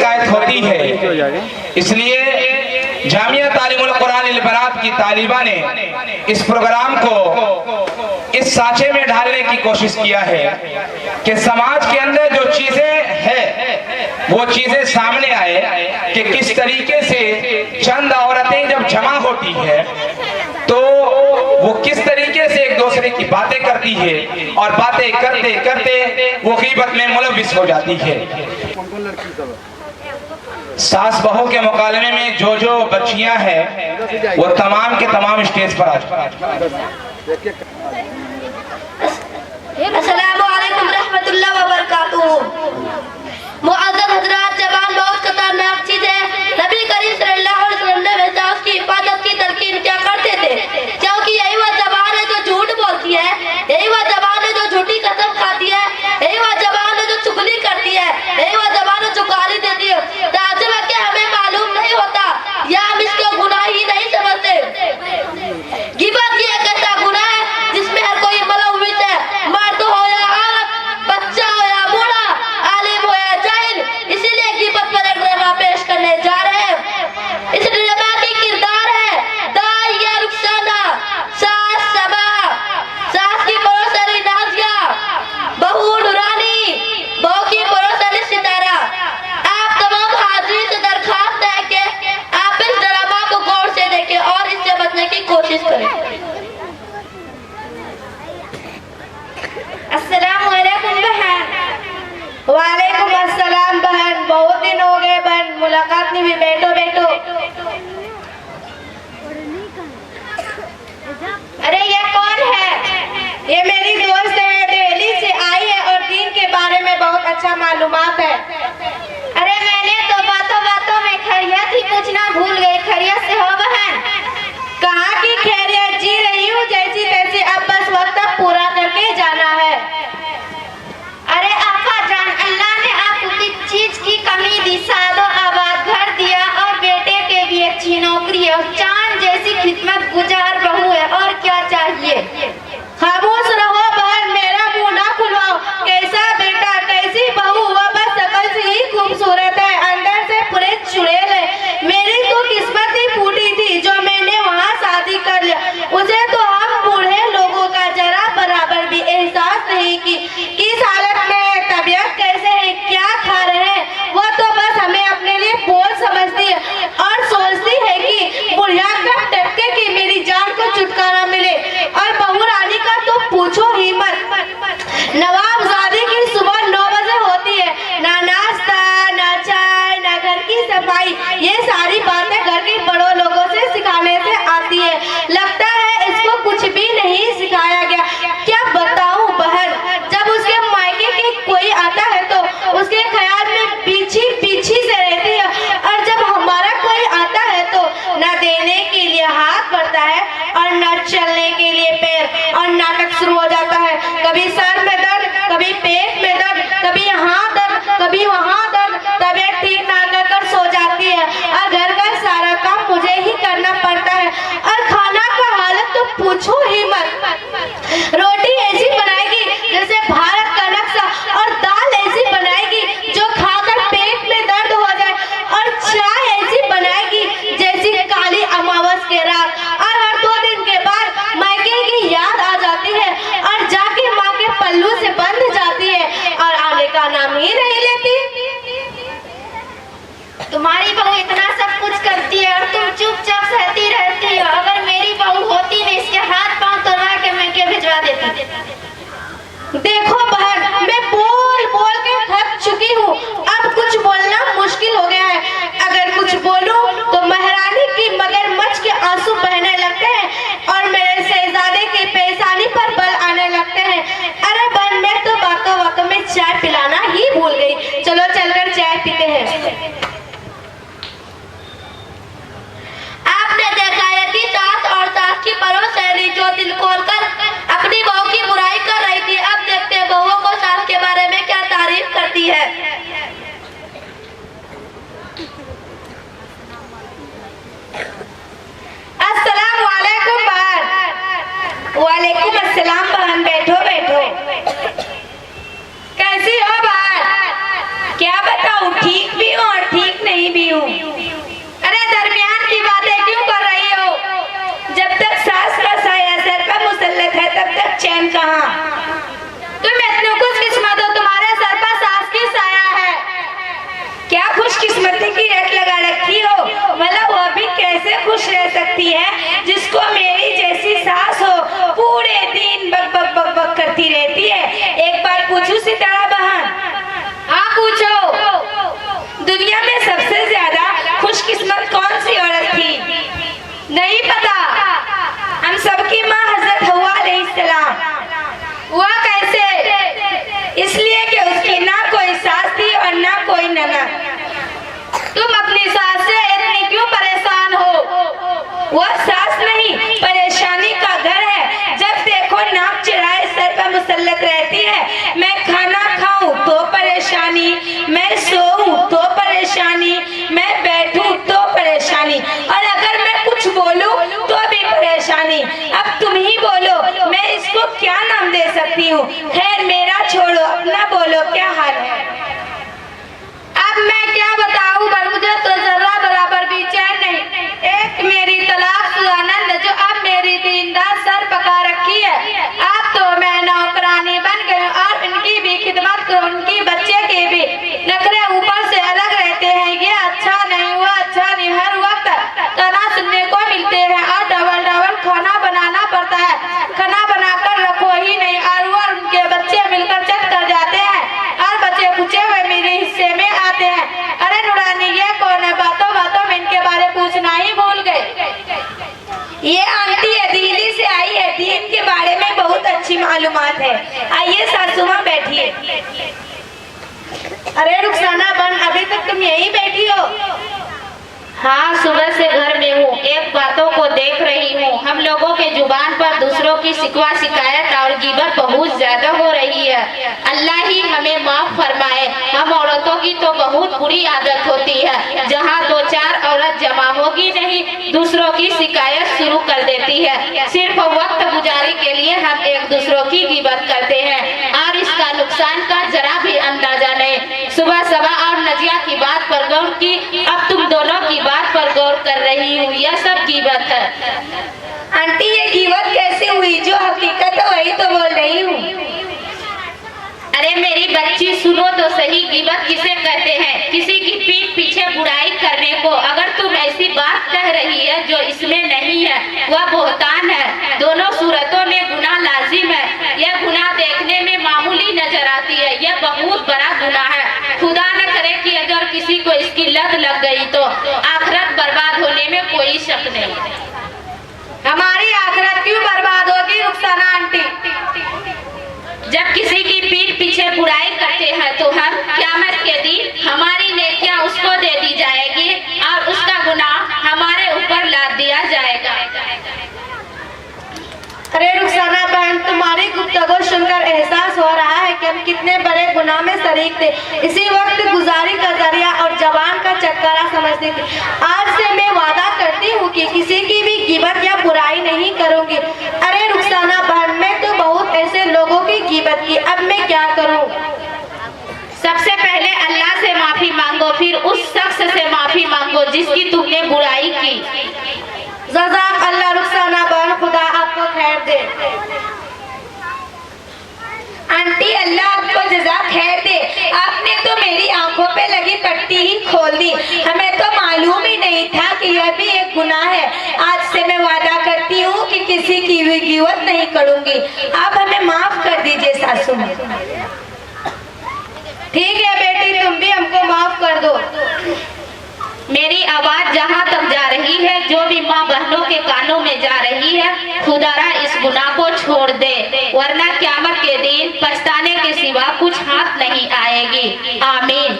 शिकायत हो रही है, इसलिए जामिया तालीमुल कुरान अल बरात की तालिबा ने इस प्रोग्राम को इस सांचे में ढालने की कोशिश किया है कि समाज के अंदर जो चीजें हैं वो चीजें सामने आए कि किस तरीके से चंद औरतें जब जमा होती है तो वो किस तरीके से एक दूसरे की बातें करती है और बातें करते करते वो गीबत में मुलविस हो जाती है। सास बहू के मुकालमे में जो जो बच्चियां हैं वो तमाम के तमाम स्टेज पर आ चुकी। अस्सलामु अलैकुम रहमतुल्लाहि व बरकातुहू। मुअज़्ज़ज़ हज़रात, ज़बान बहुत खतरनाक चीज है। नबी करीम सल्लल्लाहु अलैहि वसल्लम ने वैसे उसकी हिफाजत की तलकीन क्या करते थे, क्योंकि यही वह ज़बान है जो झूठ बोलती है, यही वह ज़बान है जो झूठी कसम खाती है, यही वह ज़बान है जो चुगली करती है, यही वह ज़बान है जो गाली देती है। ताज्जुब है कि हमें मालूम नहीं होता या हम इसको गुनाह ही नहीं समझते। गिबत ये एक ऐसा गुनाह है जिसमें हर कोई मुलव्विस है, मर्द हो या औरत, बच्चा हो या बूढ़ा, आलिम हो या जाहिल। इसीलिए गिबत पर एक ड्रामा पेश करने जा रहे हैं। इस ड्रामा की किरदार है दाइया रुखसाना, सास सबा, सास की पड़ोसरी नाजिया, बहू नूरानी, बहू की पड़ोसरी सितारा। आप तमाम हाजिर से दरखास्त है कि आप इस ड्रामा को गौर से देखें और इससे बचने की कोशिश करें। अस्सलाम वालेकुम बहन। वालेकुम अस्सलाम बहन, बहुत दिन हो गए बहन, मुलाकात नहीं हुई। बैठो बैठो। अरे ये कौन है? ये मेरी दोस्त है, दिल्ली से आई है और दीन के बारे में बहुत अच्छा मालूमात है। अरे मैंने तो बातों बातों में खैरियत ही पूछना भूल गई। खैरियत से हो बहन? कहाँ की खैरियत, जी रही हूँ जैसी तैसी, अब बस वक्त पूरा करके जाना है। अरे आका जान, अल्लाह ने आपको किस चीज की कमी दी? सादो आबाद घर दिया और बेटे के भी अच्छी नौकरी है, चांद जैसी खिदमत गुजार बहू है, और क्या चाहिए? खामोश रहो बहन, मेरा मुंह ना खुलवाओ। कैसा बेटा, कैसी बहू, वह बस शकल से ही खूबसूरत है, अंदर से पूरे चुड़ैल है। मेरी तो किस्मत ही फूटी थी जो मैंने वहाँ शादी कर लिया। उसे तो हम बूढ़े लोगों का जरा बराबर भी एहसास नहीं की किस हालत में है, तबीयत कैसे है, क्या खा रहे हैं। वो तो बस हमें अपने लिए बोझ समझती है और सोचती है कि बुढ़िया कब टपकेगी, मेरी जान को छुटकारा मिले। और बहू रानी का तो पूछो ही मत। नवाबजादी की सुबह 9 बजे होती है, ना नाश्ता, ना चाय, ना घर की सफाई। ये सारी बातें घर के बड़ों लोगों से सिखाने से आती है। लगता है इसको कुछ भी नहीं सिखाया गया। क्या बताऊं बहन, जब उसके मायके के कोई आता है तो उसके ख्याल में पीछी पीछी से रहती है, और जब हमारा कोई आता है तो न देने के लिए हाथ बढ़ता है और न चलने के लिए पैर, और नाटक शुरू हो जाता है। कभी सर में दर्द, कभी पेट में दर्द, कभी यहाँ दर्द, कभी वहाँ दर्द। तबीयत ठीक ना कर सो जाती है और घर का सारा काम मुझे ही करना पड़ता है। और खाना का हालत तो पूछो ही मत। रोटी ऐसी बनाएगी जैसे भारत का नक्शा, और दाल ऐसी बनाएगी जो खाकर पेट में दर्द हो जाए, और चाय ऐसी बनाएगी जैसी काली अमावस के रात। और हर 2 दिन के बाद मायके की याद आ जाती है और जाके माँ के पल्लू से बंध जाती है और आने का नाम ही नहीं लेती। तुम्हारी बहू इतना सब कुछ करती है और तुम चुपचाप सहती रहती हो। अगर मेरी बहू होती ना, इसके हाथ पांव तोड़ा के मैं क्या भिजवा देती। देखो बहन, मैं बोल बोल के थक चुकी हूँ, अब कुछ बोलना मुश्किल हो गया है। अगर कुछ बोलूं तो महारानी की मगरमच्छ के आंसू बहने लगते हैं और मेरे शहजादे की पेशानी पर बल आने लगते हैं। अरे बहन, मैं तो बातों बातों में चाय पिलाना ही भूल गई। चलो चलकर चाय पीते हैं। आपने देखा है कि सास और सास की पड़ोसनी जो दिल खोलकर अपनी बहू की बुराई कर रही थी, अब देखते हैं बहुओं को सास के बारे में क्या तारीफ करती है। अस्सलाम वालेकुम बहन। रखी हो, मतलब वो भी कैसे खुश रह सकती है जिसको मेरी जैसी सास हो, पूरे दिन बक बक बक बक करती रहती है। एक बात पूछूं सितारा बहन? हाँ पूछो। दुनिया में सबसे ज्यादा खुशकिस्मत कौन सी औरत थी? नहीं पता। हम सबकी माँ हजरत हव्वा अलैहिस्सलाम। वह कैसे? इसलिए कि उसकी ना कोई सास थी और ना कोई ननद। तुम अपनी सास से इतनी क्यों परेशान हो? वह सास नहीं, परेशानी का घर है। जब देखो नाक चिढ़ाए सर पर मुसल्लत रहती है। मैं खाना खाऊं तो परेशानी, मैं सोऊं तो परेशानी, मैं बैठूं तो परेशानी, और अगर मैं कुछ बोलूं तो भी परेशानी। अब तुम ही बोलो, मैं इसको क्या नाम दे सकती हूँ? खैर मेरा छोड़ो, अपना बोलो, क्या हाल है? अब मैं क्या बताऊं, पर मुझे तो जरा बराबर भी चैन नहीं। एक मेरी तलाक सुनंद जो अब मेरी दीनदार सर पका रखी है। अब तो मैं नौकरानी बन गई और उनकी भी खिदमत करूं, उनकी बच्चे के भी नखरे ऊपर से अलग रहते हैं। ये अच्छा नहीं, वो अच्छा नहीं, हर वक्त ताना सुनने को मिलते हैं और डबल डबल खाना बनाना पड़ता है। खाना बनाकर रखो ही नहीं और वो उनके बच्चे मिलकर चट कर जाते हैं और बचे कुचे हुए मेरे हिस्से में आते हैं। अरे नूरानी ये कौन है? बातों बातों में इनके बारे पूछना ही भूल गए। ये आंटी है, दिल्ली से आई है, दीन के बारे में बहुत अच्छी मालूमात है। आइए सासू माँ बैठिए। अरे रुखसाना बन, अभी तक तुम यहीं बैठी हो? हाँ, सुबह से घर में हूँ, एक बातों को देख रही हूँ। हम लोगों के जुबान पर दूसरों की शिकवा शिकायत और गिबत बहुत ज्यादा हो रही है। अल्लाह ही हमें माफ फरमाए। हम औरतों की तो बहुत बुरी आदत होती है, जहाँ दो चार औरत जमा होगी नहीं, दूसरों की शिकायत शुरू कर देती है। सिर्फ वक्त गुजारी के लिए हम एक दूसरों की गिबत करते हैं और इसका नुकसान का जरा भी अंदाजा नहीं। सुबह सबा और नजिया की बात पर गौर की, अब तुम दोनों की बात पर गौर कर रही हूँ। यह सब गिबत है। आंटी ये गिबत कैसे हुई? जो हकीकत है वही तो बोल रही हूँ। अरे मेरी बच्ची सुनो तो सही, गिबत किसे कहते हैं? किसी की पीठ पीछे बुराई करने को। अगर तुम ऐसी बात कह रही है जो इसमें नहीं है, वह बोहतान है। दोनों सूरतों में गुनाह लाजिम है। यह गुनाह देखने में मामूली नजर आती है, यह बहुत बड़ा गुनाह है। खुदा न करे कि अगर किसी को इसकी लत लग गई तो आखिरत बर्बाद होने में कोई शक नहीं। हमारी आखिरत क्यों बर्बाद होगी रुखसाना आंटी? जब किसी की पीठ पीछे बुराई करते हैं तो हम क़यामत के दिन हमारी नेकियां उसको दे दी जाएगी और उसका गुनाह हमारे ऊपर लाद दिया जाएगा। अरे रुखसाना बहन, तुम्हारी गुफ्तगू सुनकर एहसास हो रहा है कि हम कितने बड़े गुनाह में शरीक थे। इसी वक्त गुजारी का जरिया और जबान का चटकारा समझती थी। आज से मैं वादा करती हूँ कि किसी की भी गिबत या बुराई नहीं करूँगी। अरे रुखसाना बहन, मैं तो बहुत ऐसे लोगों की गिबत की, अब मैं क्या करूँ? सबसे पहले अल्लाह से माफी मांगो, फिर उस शख्स से माफी मांगो जिसकी तुमने बुराई की। जज़ाक अल्लाह रुखसाना बहन, खुदा आपको खैर दे। आंटी अल्लाह आपको जज़ा खैर दे। आपने तो मेरी आंखों पे लगी पट्टी ही खोल दी। हमें तो मालूम ही नहीं था कि यह भी एक गुनाह है। आज से मैं वादा करती हूँ कि किसी की भी गिबत नहीं करूँगी। आप हमें माफ कर दीजिए सासू माँ। ठीक है बेटी, तुम भी हमको माफ कर दो। मेरी आवाज जहाँ तक जा रही है, जो भी माँ बहनों के कानों में जा रही है, खुदारा इस गुनाह को छोड़ दे, वरना क़यामत के दिन पछताने के सिवा कुछ हाथ नहीं आएगी। आमीन।